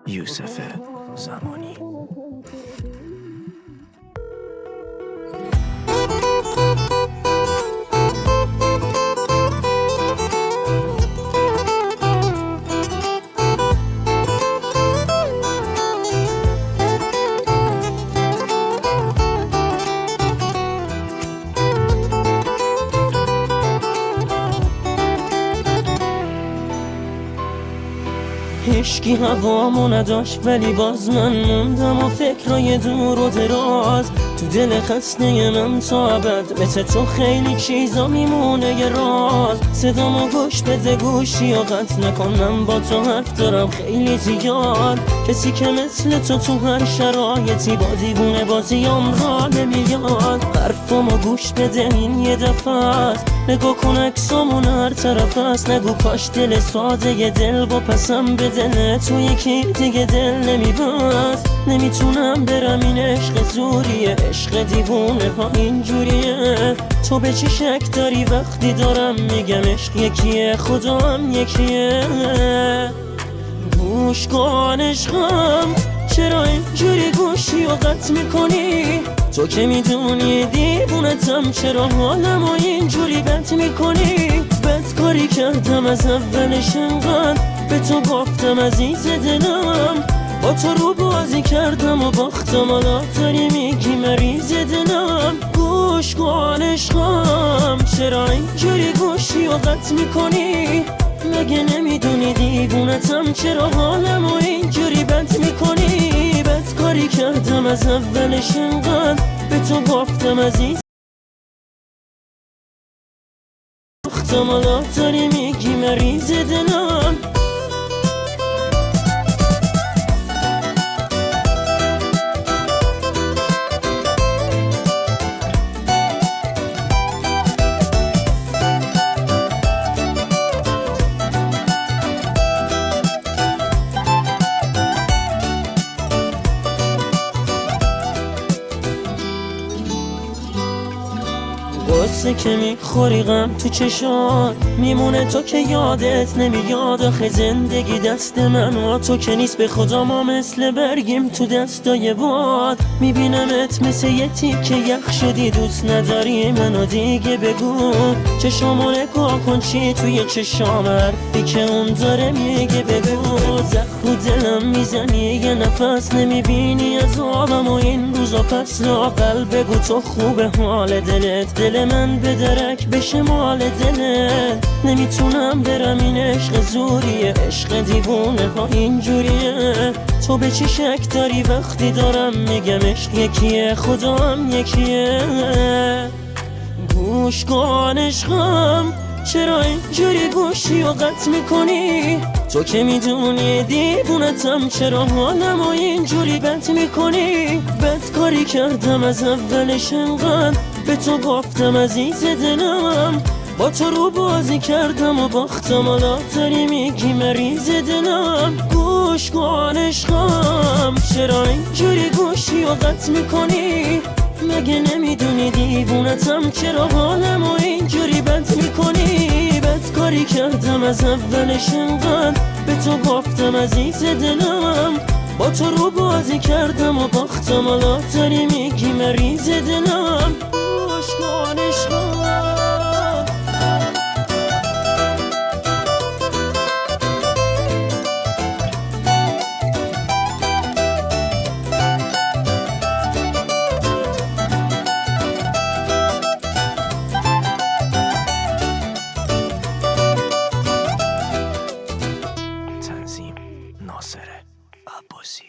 یوسف زمانی. هشکی هوامو نداشت ولی باز من موندم و فکرای دور و دراز تو دل خسته من تا ابد. مثل تو خیلی چیزا میمونه یه راز. صدامو گوش بده گوشی و قطع نکن، من با تو حرف دارم خیلی زیاد. کسی که مثل تو هر شرایطی با دیوونه بازیام را نمیاد. حرفامو گوش بده این یه دفعه است، نگاه کن عکسامون هر طرف است. نگو کاش دل ساده یه دل با پسم به دل تو یکی دیگه دل نمیبست. نمیتونم برم این عشق زوریه، عشق دیوونه ها اینجوریه. تو به چی شک داری وقتی دارم میگم عشق یکیه، خدا هم یکیه. گوش کن عشقم، چرا اینجوری گوشی و قطع میکنی؟ تو که میدونی دیوونتم، چرا حالمو اینجوری بد میکنی؟ بد کاری کردم از اولش انقدر به تو باختم عزیز دلم. با تو رو بازی کردم و باختم، حالا داری میگی مریض دلم. گوش کن عشقم، چرا اینجوری گوشی و قطع میکنی؟ مگه نمیدونی دیوونتم، چرا حالمو اینجوری بد میکنی؟ بد کاری کردم از اولش انقدر به تو باختم عزیز باختم، حالا داری میگی مریض دلم. قصه که میخوری غم تو چشات میمونه، تو که یادت نمیاد. آخه زندگی دست من و تو که نیست، به خدا ما مثل برگیم تو دستای باد. میبینمت مثل یه تیکه یخ شدی، دوست نداری منو دیگه بگو. چشامو نگاه کن چی توی چشام، حرفی که اون داره میگه بگو. زخم رو دلم میزنی یه نفس، نمیبینی از آبم و این روزا پس لاقل بگو تو خوبه حال دلت. دل من به درک بشه مال دلت. نمیتونم برم این عشق زوریه، عشق دیوونه ها اینجوریه. تو به چی شک داری وقتی دارم میگم عشق یکیه، خدا هم یکیه. گوش کن عشقم، چرا اینجوری گوشی و قطع میکنی؟ تو که میدونی دیوونتم، چرا حالمو اینجوری بد میکنی؟ بد کاری کردم از اولش انقدر به تو باختم عزیز دلم. با تو رو بازی کردم و باختم، حالا داری میگی مریض دلم. گوش کن عشقم، چرا اینجوری گوشی و قطع میکنی؟ مگه نمیدونی دیوونتم، چرا حالمو اینجوری بد میکنی؟ بد کاری کردم از اولش انقدر به تو باختم عزیز دلم. با تو رو بازی کردم و باختم، حالا داری میگی مریض دلم. گوش کن عشقم. تنظیم ناصر عباسی.